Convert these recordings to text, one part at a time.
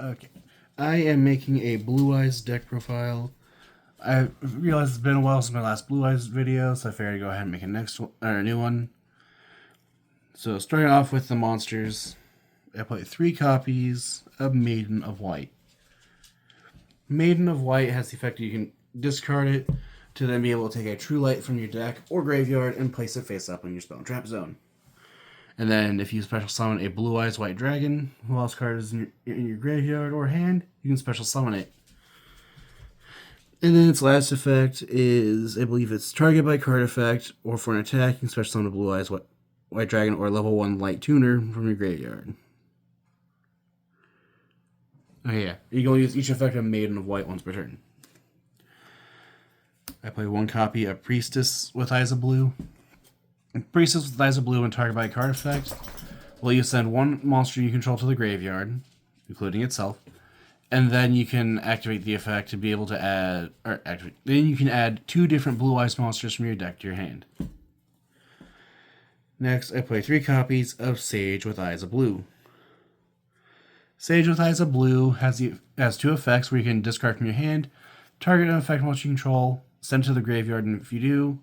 Okay. I am making a Blue Eyes deck profile. I realize it's been a while since my last Blue Eyes video, so I figured I'd go ahead and make a new one. So starting off with the monsters, I play 3 copies of Maiden of White. Maiden of White has the effect you can discard it to then be able to take a True Light from your deck or graveyard and place it face up in your spell and trap zone. And then if you special summon a Blue Eyes White Dragon, while else card is in your graveyard or hand, you can special summon it. And then its last effect is, I believe it's target by card effect, or for an attack, you can special summon a Blue Eyes White Dragon or level 1 Light Tuner from your graveyard. Oh yeah, you can only use each effect of Maiden of White once per turn. I play 1 copy of Priestess with Eyes of Blue. Priestess with Eyes of Blue and target by card effect will you send 1 monster you control to the graveyard, including itself, and then you can activate the effect to be able to add, then you can add 2 different Blue Eyes monsters from your deck to your hand. Next, I play 3 copies of Sage with Eyes of Blue. Sage with Eyes of Blue has 2 effects where you can discard from your hand, target an effect monster you control, send it to the graveyard, and if you do,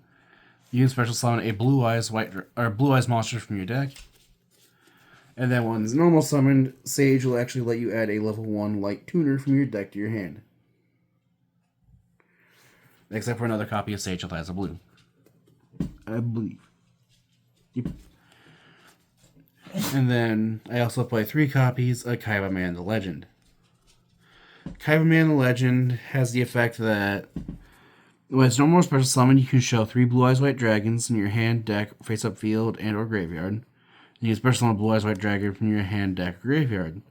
you can special summon a Blue Eyes monster from your deck. And then when it's normal summoned, Sage will actually let you add a level 1 Light Tuner from your deck to your hand. Except for another copy of Sage with Eyes of Blue, I believe. Yep. And then I also play 3 copies of Kaiba Man the Legend. Kaiba Man the Legend has the effect that when it's normal special summon, you can show 3 Blue Eyes White Dragons in your hand, deck, face up field, and or graveyard. And you can special summon a Blue Eyes White Dragon from your hand, deck, or graveyard.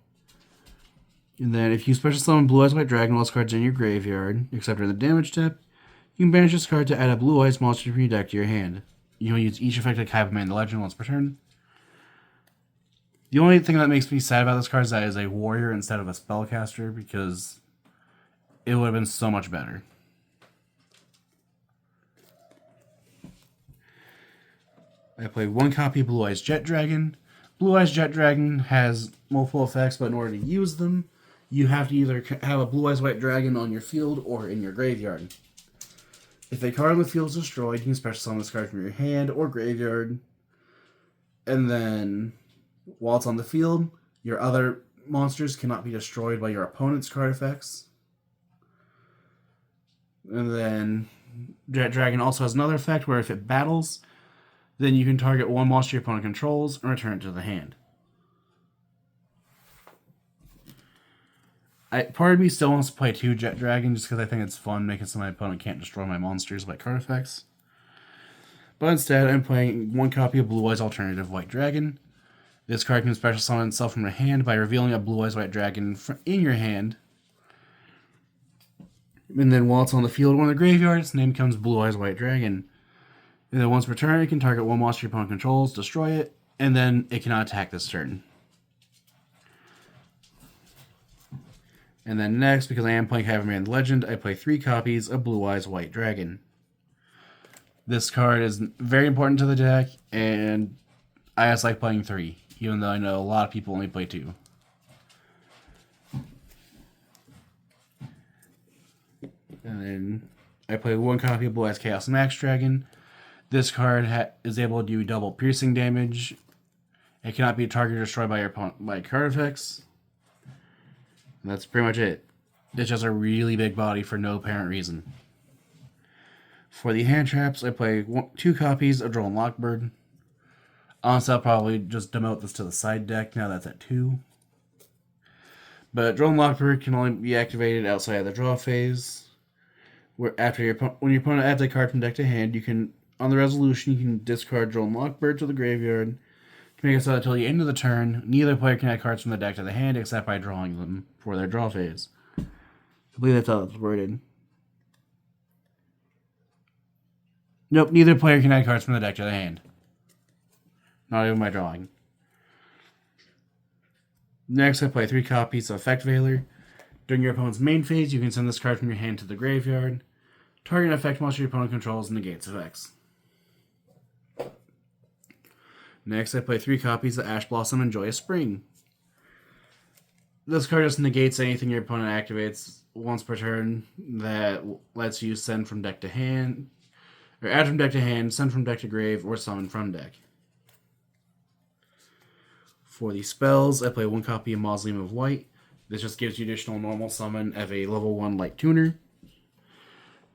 And then if you special summon Blue Eyes White Dragon while this card's in your graveyard, except during the damage step, you can banish this card to add a Blue Eyes monster from your deck to your hand. You can use each effect of Kaiba Man the Legend once per turn. The only thing that makes me sad about this card is that it is a warrior instead of a spellcaster, because it would have been so much better. I play 1 copy of Blue Eyes Jet Dragon. Blue Eyes Jet Dragon has multiple effects, but in order to use them, you have to either have a Blue Eyes White Dragon on your field or in your graveyard. If a card on the field is destroyed, you can special summon this card from your hand or graveyard. And then, while it's on the field, your other monsters cannot be destroyed by your opponent's card effects. And then, Jet Dragon also has another effect where if it battles, then you can target 1 monster your opponent controls and return it to the hand. Part of me still wants to play 2 Jet Dragon just because I think it's fun making so my opponent can't destroy my monsters by card effects. But instead, I'm playing 1 copy of Blue Eyes Alternative White Dragon. This card can special summon itself from your hand by revealing a Blue Eyes White Dragon in your hand. And then while it's on the field or in the graveyard, its name becomes Blue Eyes White Dragon. And then once per turn, it can target 1 monster your opponent controls, destroy it, and then it cannot attack this turn. And then next, because I am playing Kaiba Man the Legend, I play 3 copies of Blue Eyes White Dragon. This card is very important to the deck, and I just like playing 3, even though I know a lot of people only play 2. And then I play 1 copy of Blue Eyes Chaos Max Dragon. This card is able to do double piercing damage. It cannot be targeted or destroyed by your opponent by card effects. And that's pretty much it. It's just a really big body for no apparent reason. For the hand traps, I play 2 copies of Droll Lockbird. Honestly, I'll probably just demote this to the side deck now that's at 2. But Droll Lockbird can only be activated outside of the draw phase. When your opponent adds a card from deck to hand, you can, on the resolution, you can discard Droll Lockbird to the graveyard. To make it so that until the end of the turn, neither player can add cards from the deck to the hand except by drawing them for their draw phase. I believe that's how it's worded. Nope, neither player can add cards from the deck to the hand. Not even by drawing. Next, I play 3 copies of Effect Veiler. During your opponent's main phase, you can send this card from your hand to the graveyard. Target an effect monster your opponent controls and negates effects. Next, I play 3 copies of Ash Blossom and Joyous Spring. This card just negates anything your opponent activates once per turn that lets you send from deck to hand, or add from deck to hand, send from deck to grave, or summon from deck. For the spells, I play 1 copy of Mausoleum of Light. This just gives you additional normal summon of a level 1 light tuner.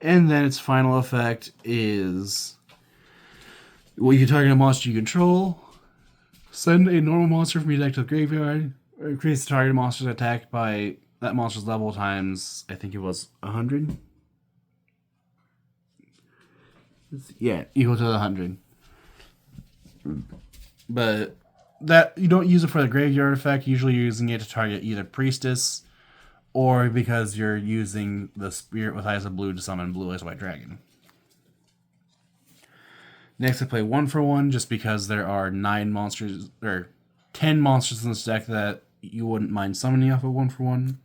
And then its final effect is, well, you can target a monster you control, send a normal monster from your deck to the graveyard, or increase the target monster's attack by that monster's level times, I think it was 100. Yeah, equal to 100. But that you don't use it for the graveyard effect. Usually you're using it to target either Priestess, or because you're using the Spirit with Eyes of Blue to summon Blue Eyes White Dragon. Next, I play 1 for 1, just because there are 9 monsters, or 10 monsters in this deck that you wouldn't mind summoning off of 1 for 1.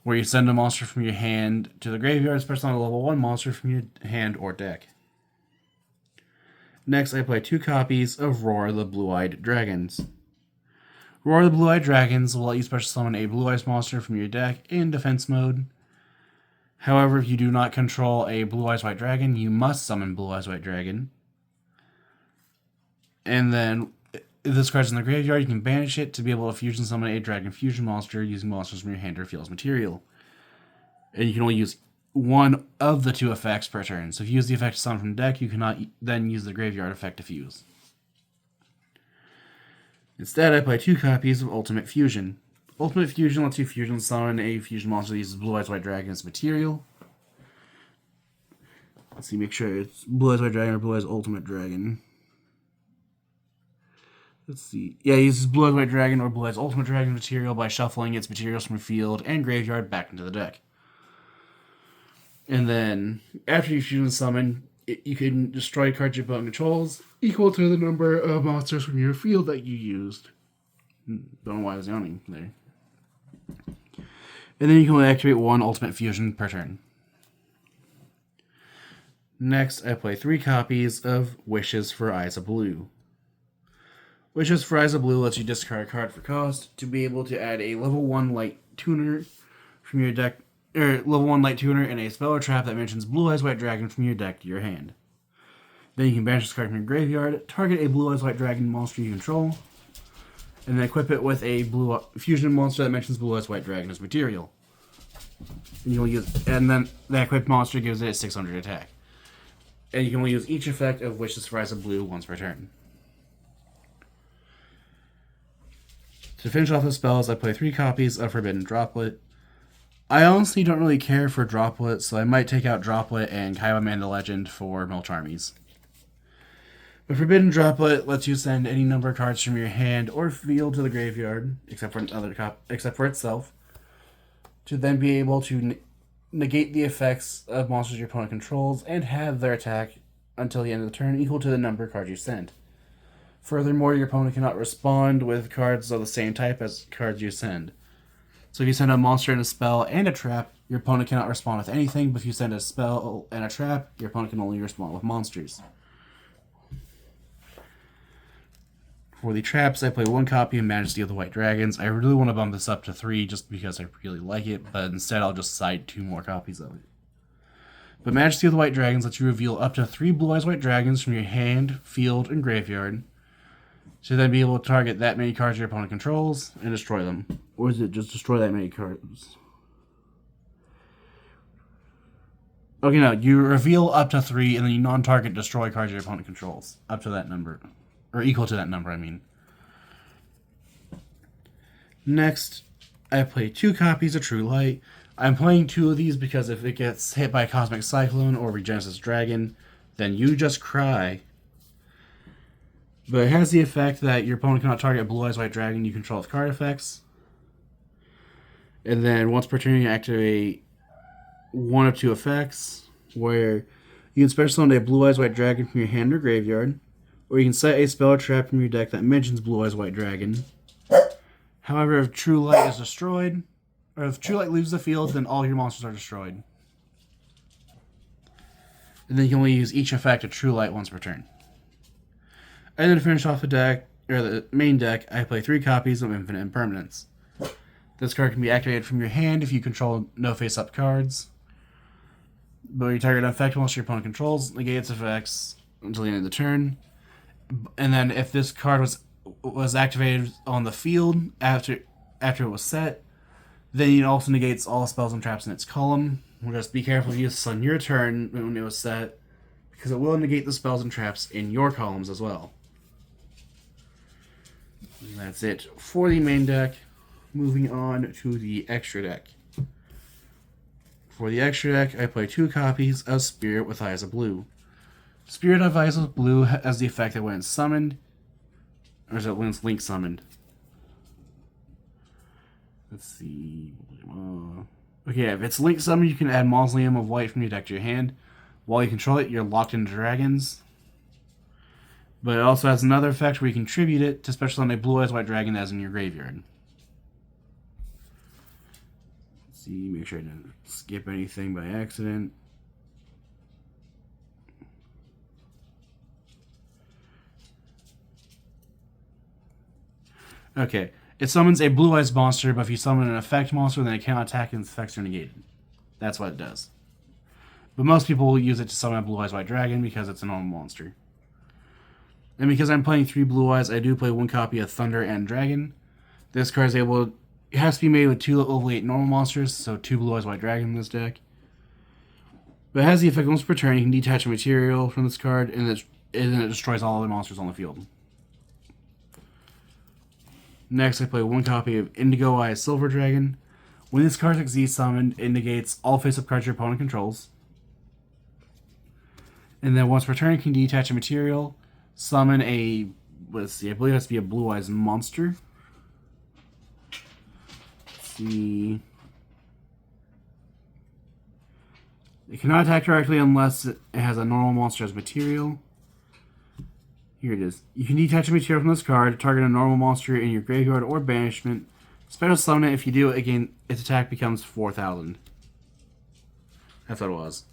Where you send a monster from your hand to the graveyard, especially on a level 1 monster from your hand or deck. Next, I play 2 copies of Roar the Blue-Eyed Dragons. Roar the Blue-Eyed Dragons will let you special summon a Blue Eyes monster from your deck in defense mode. However, if you do not control a Blue Eyes White Dragon, you must summon Blue Eyes White Dragon. And then, if this card's in the graveyard, you can banish it to be able to fusion summon a Dragon Fusion monster using monsters from your hand or field as material. And you can only use one of the 2 effects per turn. So if you use the effect to summon from deck, you cannot then use the graveyard effect to fuse. Instead, I play 2 copies of Ultimate Fusion. Ultimate Fusion lets you fusion summon a fusion monster that uses Blue Eyes White Dragon as material. Let's see, make sure it's Blue Eyes White Dragon or Blue Eyes Ultimate Dragon. Let's see. Yeah, it uses Blue Eyes White Dragon or Blue Eyes Ultimate Dragon material by shuffling its materials from field and graveyard back into the deck. And then, after you fusion summon, you can destroy cards your opponent controls equal to the number of monsters from your field that you used. Don't know why I was yawning there. And then you can only activate 1 Ultimate Fusion per turn. Next, I play 3 copies of Wishes for Eyes of Blue. Wishes for Eyes of Blue lets you discard a card for cost to be able to add a level 1 light tuner from your deck, or level 1 light tuner and a spell or trap that mentions Blue Eyes White Dragon from your deck to your hand. Then you can banish this card from your graveyard, target a Blue Eyes White Dragon monster you control, and then equip it with a blue fusion monster that mentions Blue Eyes White Dragon as material. And then that equipped monster gives it a 600 attack. And you can only use each effect of Wishes for Eyes of Blue once per turn. To finish off the spells, I play 3 copies of Forbidden Droplet. I honestly don't really care for Droplet, so I might take out Droplet and Kaiba Man the Legend for Milch Armies. But Forbidden Droplet lets you send any number of cards from your hand or field to the graveyard, except for itself, to then be able to negate the effects of monsters your opponent controls and have their attack until the end of the turn equal to the number of cards you send. Furthermore, your opponent cannot respond with cards of the same type as cards you send. So if you send a monster and a spell and a trap, your opponent cannot respond with anything, but if you send a spell and a trap, your opponent can only respond with monsters. For the traps, I play 1 copy of Majesty of the White Dragons. I really want to bump this up to 3 just because I really like it, but instead I'll just side 2 more copies of it. But Majesty of the White Dragons lets you reveal up to 3 Blue Eyes White Dragons from your hand, field, and graveyard, to then be able to target that many cards your opponent controls and destroy them. Or is it just destroy that many cards? Okay, no, you reveal up to 3 and then you non-target destroy cards your opponent controls. Up to that number. Or equal to that number, I mean. Next, I play 2 copies of True Light. I'm playing 2 of these because if it gets hit by a Cosmic Cyclone or Regenesis Dragon, then you just cry. But it has the effect that your opponent cannot target a Blue Eyes White Dragon you control with card effects. And then once per turn, you activate 1 of 2 effects, where you can special summon a Blue Eyes White Dragon from your hand or graveyard, or you can set a spell or trap from your deck that mentions Blue Eyes White Dragon. However, if True Light is destroyed, or if True Light leaves the field, then all your monsters are destroyed. And then you can only use each effect of True Light once per turn. And then to finish off the deck, or the main deck, I play 3 copies of Infinite Impermanence. This card can be activated from your hand if you control no face-up cards. But when you target an effect once your opponent controls, negate its effects until the end of the turn. And then if this card was activated on the field after it was set, then it also negates all spells and traps in its column. We'll just be careful to use this on your turn when it was set, because it will negate the spells and traps in your columns as well. And that's it for the main deck. Moving on to the extra deck. For the extra deck, I play 2 copies of Spirit with Eyes of Blue. Spirit of Eyes of Blue has the effect that when it's summoned, or is it when it's link summoned? Let's see. Okay, if it's link summoned, you can add Mausoleum of White from your deck to your hand. While you control it, you're locked into dragons. But it also has another effect where you can tribute it to special summon a Blue Eyes White Dragon that is in your graveyard. Let's see, make sure I didn't skip anything by accident. Okay, it summons a Blue Eyes monster, but if you summon an effect monster, then it cannot attack and its effects are negated. That's what it does. But most people will use it to summon a Blue Eyes White Dragon because it's a normal monster. And because I'm playing 3 Blue Eyes, I do play 1 copy of Thunder and Dragon. This card is able... It has to be made with 2 level 8 normal monsters, so 2 Blue Eyes White Dragon in this deck. But it has the effect once per turn, you can detach a material from this card, and then it destroys all other monsters on the field. Next, I play 1 copy of Indigo Eyes Silver Dragon. When this card succeeds summoned, it negates all face-up cards your opponent controls. And then once per turn, you can detach a material, summon a... Let's see, I believe it has to be a Blue Eyes monster. Let's see... It cannot attack directly unless it has a normal monster as material. Here it is. You can detach a material from this card, target a normal monster in your graveyard or banishment. Special summon it. If you do it again, its attack becomes 4,000. That's what it was.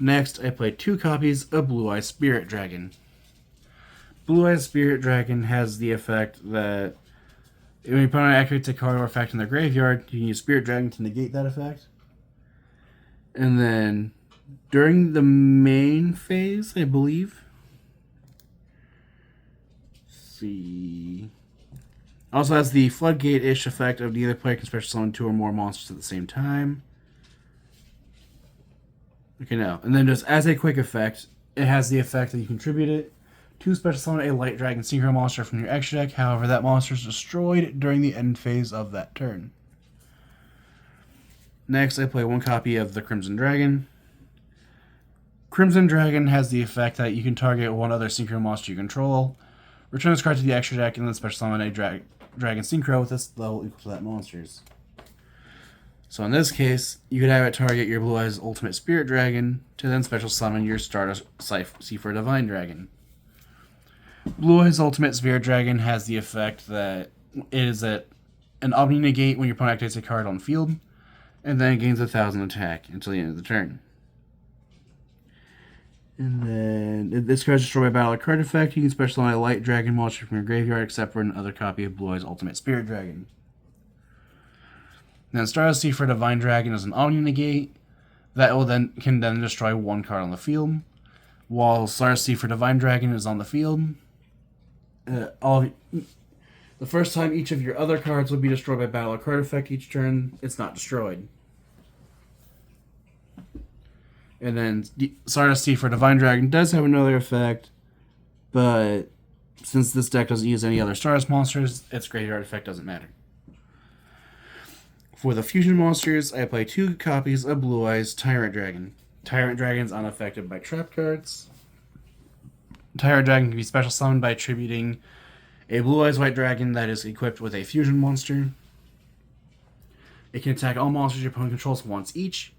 Next, I play 2 copies of Blue Eyes Spirit Dragon. Blue Eyes Spirit Dragon has the effect that when your opponent activates a card or effect in their graveyard, you can use Spirit Dragon to negate that effect. And then, during the main phase, I believe... see. Also has the Floodgate-ish effect of the other player can special summon 2 or more monsters at the same time. Okay, now. And then just as a quick effect, it has the effect that you contribute it to special summon a Light Dragon Synchro monster from your extra deck. However, that monster is destroyed during the end phase of that turn. Next, I play 1 copy of the Crimson Dragon. Crimson Dragon has the effect that you can target 1 other Synchro monster you control. Return this card to the extra deck and then special summon a Dragon Synchro with this level equal to that monster's. So in this case, you could have it target your Blue Eyes Ultimate Spirit Dragon to then special summon your Stardust Seafer Divine Dragon. Blue Eyes Ultimate Spirit Dragon has the effect that it is an Omni Negate when your opponent activates a card on field, and then it gains 1,000 attack until the end of the turn. And then, if this card is destroyed by battle or card effect, you can special summon a Light Dragon monster from your graveyard, except for another copy of Blue Eyes Ultimate Spirit Dragon. Then Stardust Seafer Divine Dragon is an Omni Negate that can then destroy 1 card on the field, while Stardust Seafer Divine Dragon is on the field. The first time each of your other cards would be destroyed by battle or card effect each turn, it's not destroyed. And then Stardust Seafer Divine Dragon does have another effect, but since this deck doesn't use any other Stardust monsters, its graveyard effect doesn't matter. For the fusion monsters, I play 2 copies of Blue Eyes Tyrant Dragon. Tyrant Dragon is unaffected by trap cards. Tyrant Dragon can be special summoned by attributing a Blue Eyes White Dragon that is equipped with a fusion monster. It can attack all monsters your opponent controls once each,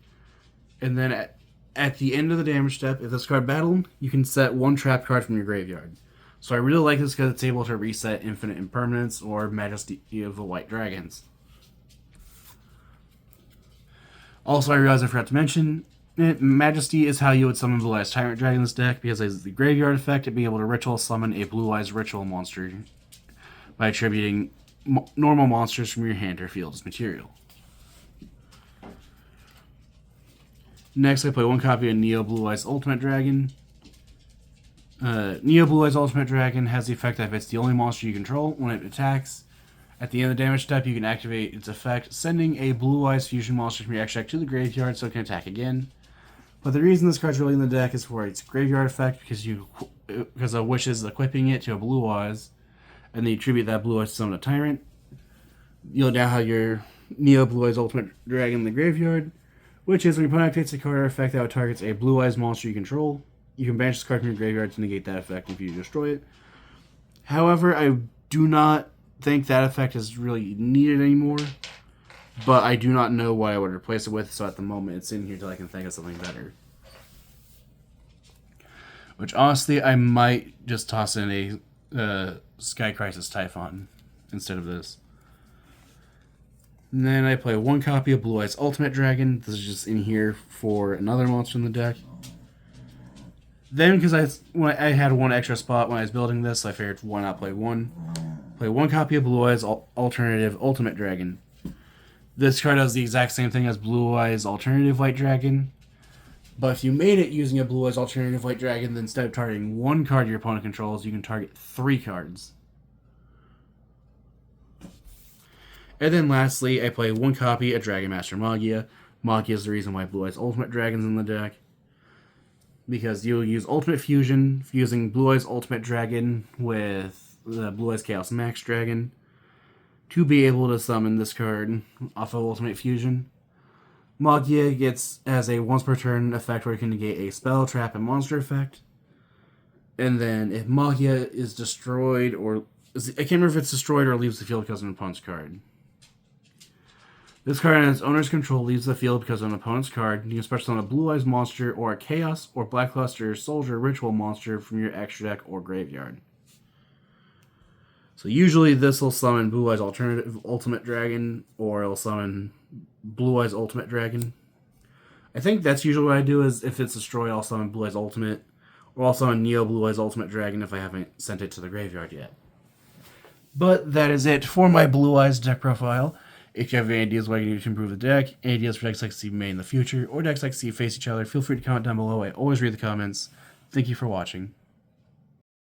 and then at the end of the damage step, if this card battled, you can set 1 trap card from your graveyard. So I really like this because it's able to reset Infinite Impermanence or Majesty of the White Dragons. Also, I realized I forgot to mention, Majesty is how you would summon Blue Eyes Tyrant Dragon in this deck, because as the graveyard effect, it'd be able to ritual summon a Blue Eyes Ritual monster by attributing normal monsters from your hand or field as material. Next, I play one copy of Neo Blue Eyes Ultimate Dragon. Neo Blue Eyes Ultimate Dragon has the effect that if it's the only monster you control, when it attacks, at the end of the damage step, you can activate its effect, sending a Blue Eyes fusion monster from your extra deck to the graveyard so it can attack again. But the reason this card's really in the deck is for its graveyard effect, because of Wishes equipping it to a Blue Eyes, and then you tribute that Blue Eyes to summon a Tyrant. You'll now have your Neo Blue Eyes Ultimate Dragon in the graveyard, which is when your opponent activates a card or effect that targets a Blue Eyes monster you control. You can banish this card from your graveyard to negate that effect if you destroy it. However, I do not think that effect is really needed anymore, but I do not know what I would replace it with, so at the moment it's in here until I can think of something better. Which, honestly, I might just toss in a Sky Crisis Typhon instead of this. And then I play one copy of Blue Eyes Ultimate Dragon. This is just in here for another monster in the deck. Then, because I had one extra spot when I was building this, I figured why not play one. Play one copy of Blue Eyes Alternative Ultimate Dragon. This card does the exact same thing as Blue Eyes Alternative White Dragon. But if you made it using a Blue Eyes Alternative White Dragon, then instead of targeting one card your opponent controls, you can target 3 cards. And then lastly, I play one copy of Dragon Master Magia. Magia is the reason why Blue Eyes Ultimate Dragon's in the deck. Because you'll use Ultimate Fusion, fusing Blue Eyes Ultimate Dragon with the Blue Eyes Chaos Max Dragon, to be able to summon this card off of Ultimate Fusion. Magia has a once per turn effect where it can negate a spell, trap, and monster effect. And then if Magia is destroyed, I can't remember if it's destroyed or leaves the field because of an opponent's card. This card on its owner's control leaves the field because of an opponent's card. You can special summon a Blue Eyes monster or a Chaos or Blackluster Soldier Ritual monster from your extra deck or graveyard. So usually this will summon Blue Eyes Alternative Ultimate Dragon, or it'll summon Blue Eyes Ultimate Dragon. I think that's usually what I do, is if it's destroyed, I'll summon Blue Eyes Ultimate, or I'll summon Neo Blue Eyes Ultimate Dragon if I haven't sent it to the graveyard yet. But that is it for my Blue Eyes deck profile. If you have any ideas what you can do to improve the deck, any ideas for decks like to see made in the future, or decks like to see face each other, feel free to comment down below. I always read the comments. Thank you for watching.